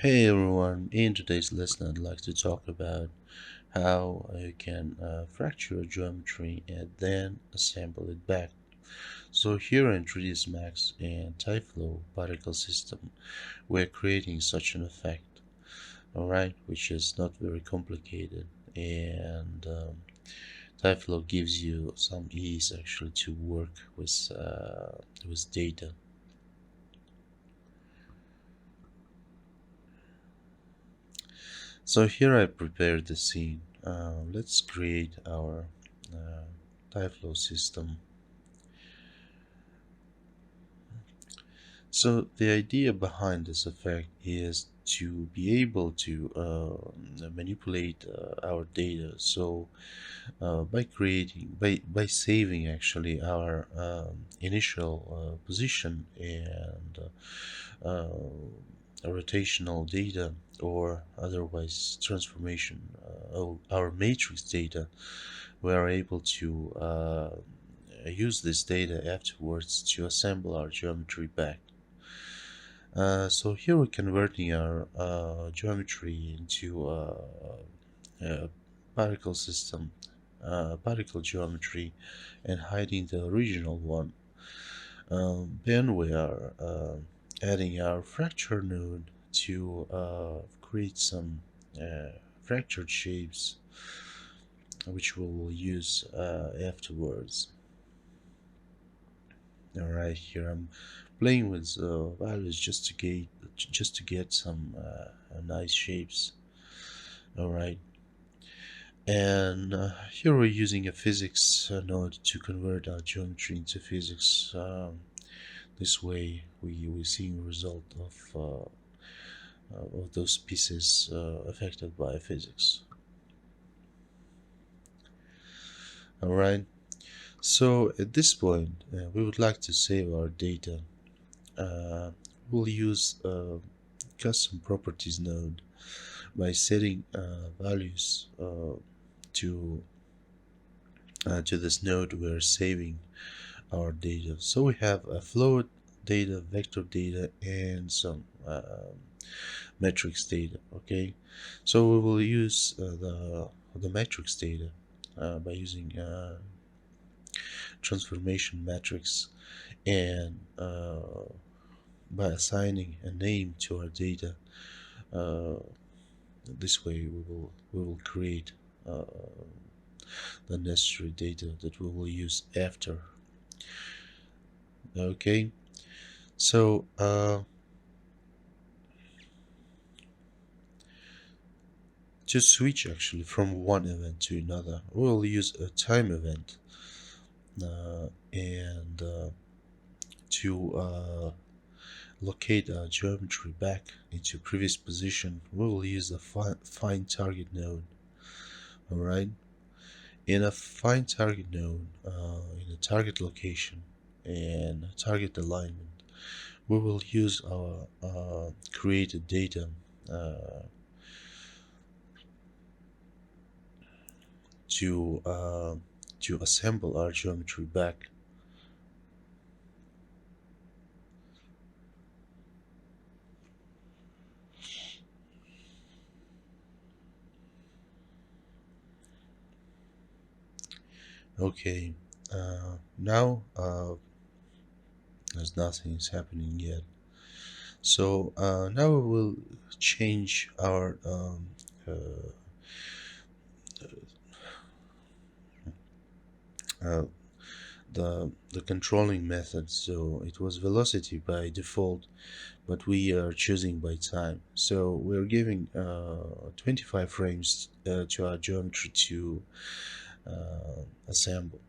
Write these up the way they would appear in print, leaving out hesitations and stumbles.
Hey everyone, in today's lesson I'd like to talk about how you can fracture a geometry and then assemble it back. So here in 3DSMAX and tyflow particle system, we're creating such an effect, alright, which is not very complicated, and tyflow gives you some ease actually to work with data. So here I prepared the scene. Let's create our tyflow system. So the idea behind this effect is to be able to manipulate our data. So by creating, by saving actually our initial position and rotational data or otherwise transformation, our matrix data, we are able to use this data afterwards to assemble our geometry back. So here we're converting our geometry into a particle system, particle geometry, and hiding the original one. Then we are adding our fracture node to create some fractured shapes, which we will use afterwards. Alright, here I'm playing with values just to get some nice shapes. Alright, and here we're using a physics node to convert our geometry into physics. This way we're seeing a result of those pieces affected by physics. Alright, so at this point we would like to save our data. uh, we'll use a custom properties node by setting values to this node we're saving our data. So we have a float data, vector data, and some metrics data. Okay, so we will use the metrics data by using transformation matrix and by assigning a name to our data. uh, this way we will create the necessary data that we will use after. Okay, so to switch actually from one event to another, we'll use a time event, and to locate our geometry back into previous position, we will use the find target node. Alright, in a find target node, in a target location and target alignment, we will use our created data uh, to uh, to assemble our geometry back. Okay, now as nothing is happening yet. So now we will change our uh, uh, the controlling method. So it was velocity by default, but we are choosing by time. So we're giving 25 frames to our geometry to assemble.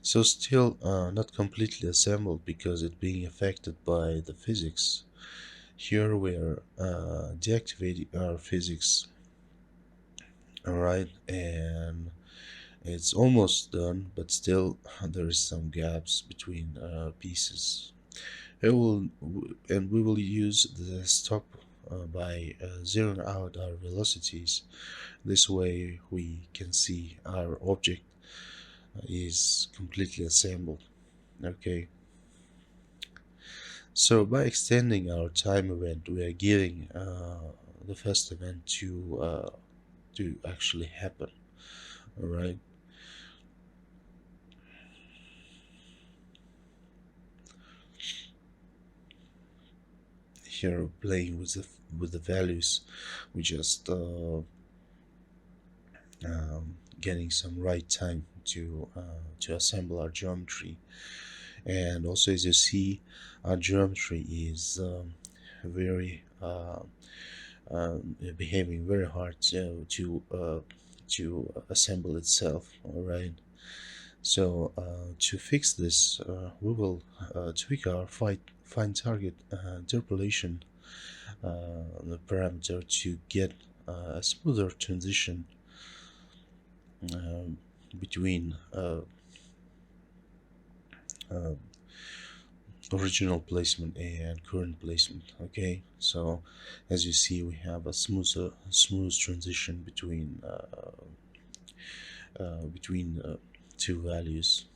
So still not completely assembled because it's being affected by the physics. Here we are deactivating our physics. Alright, and it's almost done, but still there is some gaps between pieces. And we will use the stop by zeroing out our velocities. This way we can see our object is completely assembled. Okay, So by extending our time event, we are giving the first event to actually happen. All right. Here, playing with the values, we just getting some right time to assemble our geometry. And also, as you see, our geometry is very behaving very hard to assemble itself. All right. So to fix this, we will tweak our fine target interpolation the parameter to get a smoother transition um, between uh, original placement and current placement. Okay, so as you see, we have a smooth transition between two values.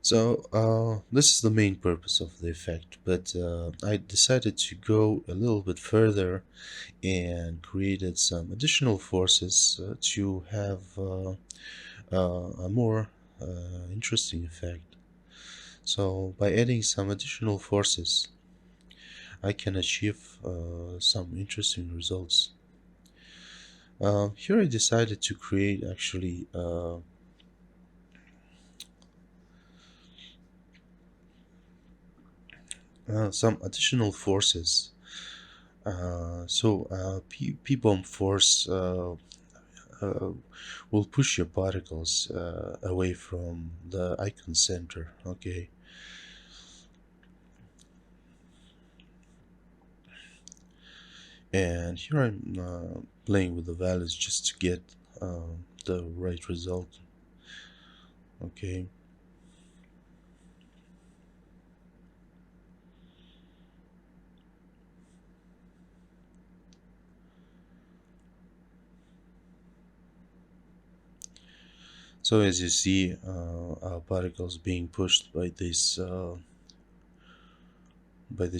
So this is the main purpose of the effect, but I decided to go a little bit further and created some additional forces to have a more interesting effect. So by adding some additional forces, I can achieve some interesting results. Here I decided to create actually some additional forces. P-bomb force uh, will push your particles away from the icon center. Okay, and here I'm playing with the values just to get the right result. Okay, so as you see, our particles being pushed by this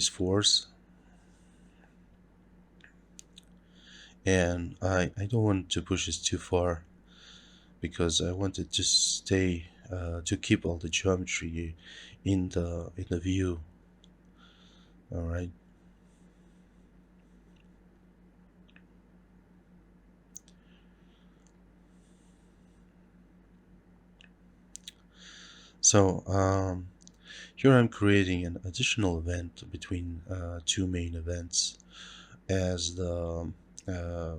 force, and I don't want to push this too far because I wanted to stay to keep all the geometry in the view. All right. So here I'm creating an additional event between two main events as uh,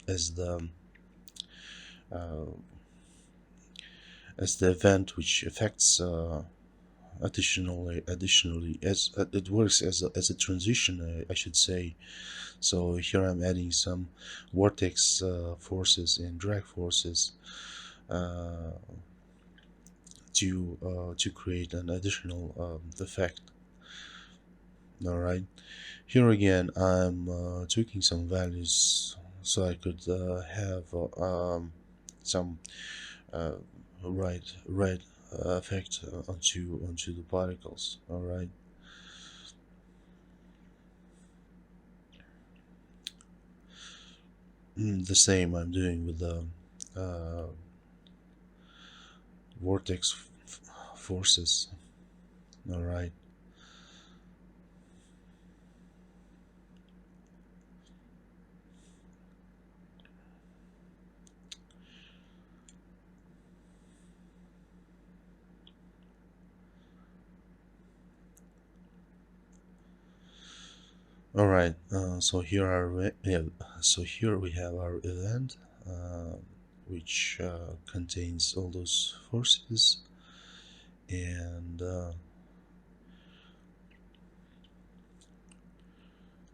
as the uh, as the event which affects additionally as it works as a transition, I should say. So here I'm adding some vortex forces and drag forces uh, to create an additional effect. All right. Here again, I'm tweaking some values so I could have some uh, red effect onto the particles. All right. The same I'm doing with the uh, vortex forces. All right. All right. So here we have our event, uh, which contains all those forces, and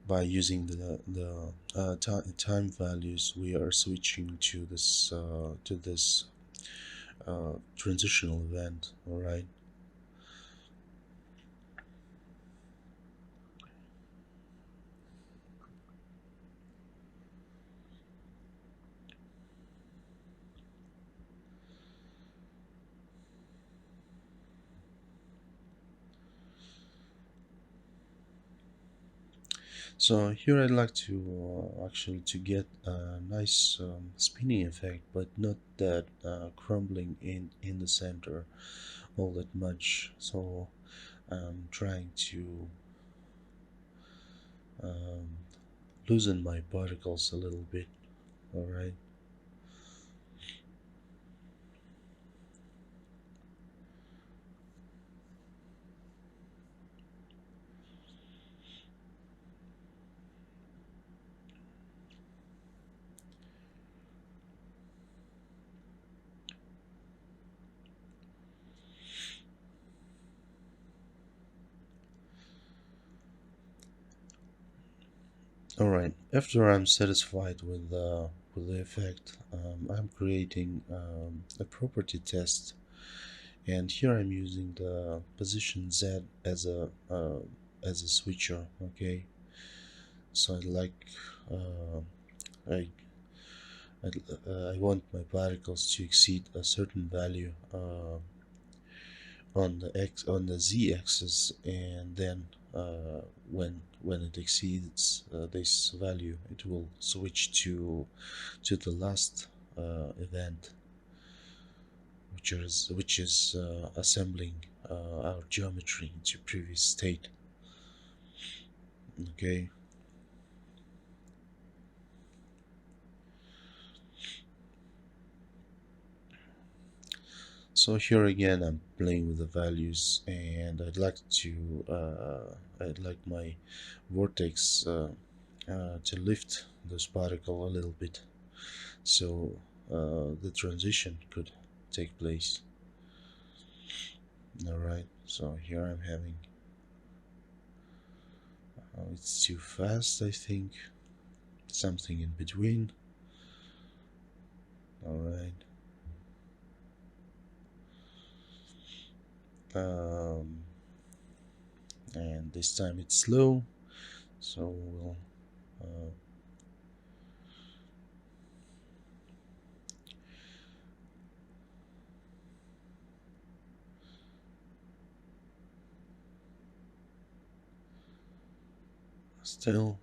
by using the time values, we are switching to this transitional event. All right. So here I'd like to actually to get a nice spinning effect, but not that crumbling in the center all that much. So I'm trying to um, loosen my particles a little bit. All right. All right. After I'm satisfied with the effect, I'm creating a property test, and here I'm using the position Z as a switcher. Okay. So uh, I I want my particles to exceed a certain value on the z-axis, and then when it exceeds this value, it will switch to the last event, which is assembling our geometry into previous state. Okay. So here again, I'm playing with the values, and I'd like my vortex to lift this particle a little bit, so the transition could take place. All right. So here I'm having. It's too fast, I think. Something in between. All right. Um, and this time it's slow, so we'll uh,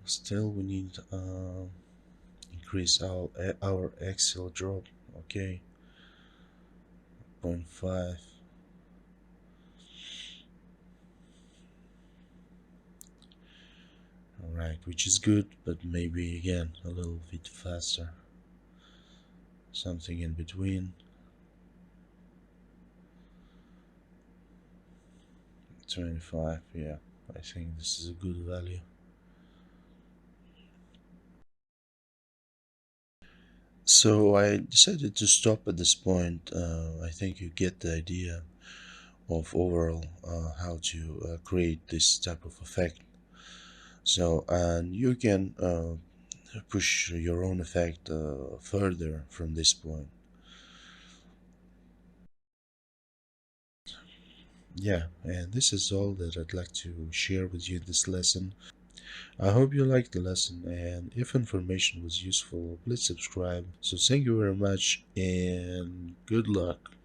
still we need increase our axial drop. Okay, 0.5. All right, which is good, but maybe again a little bit faster. Something in between. 25. Yeah, I think this is a good value. So I decided to stop at this point. I think you get the idea of overall how to create this type of effect. So, and you can push your own effect further from this point. Yeah, and this is all that I'd like to share with you this lesson. I hope you liked the lesson, and if information was useful, please subscribe. So thank you very much, and good luck.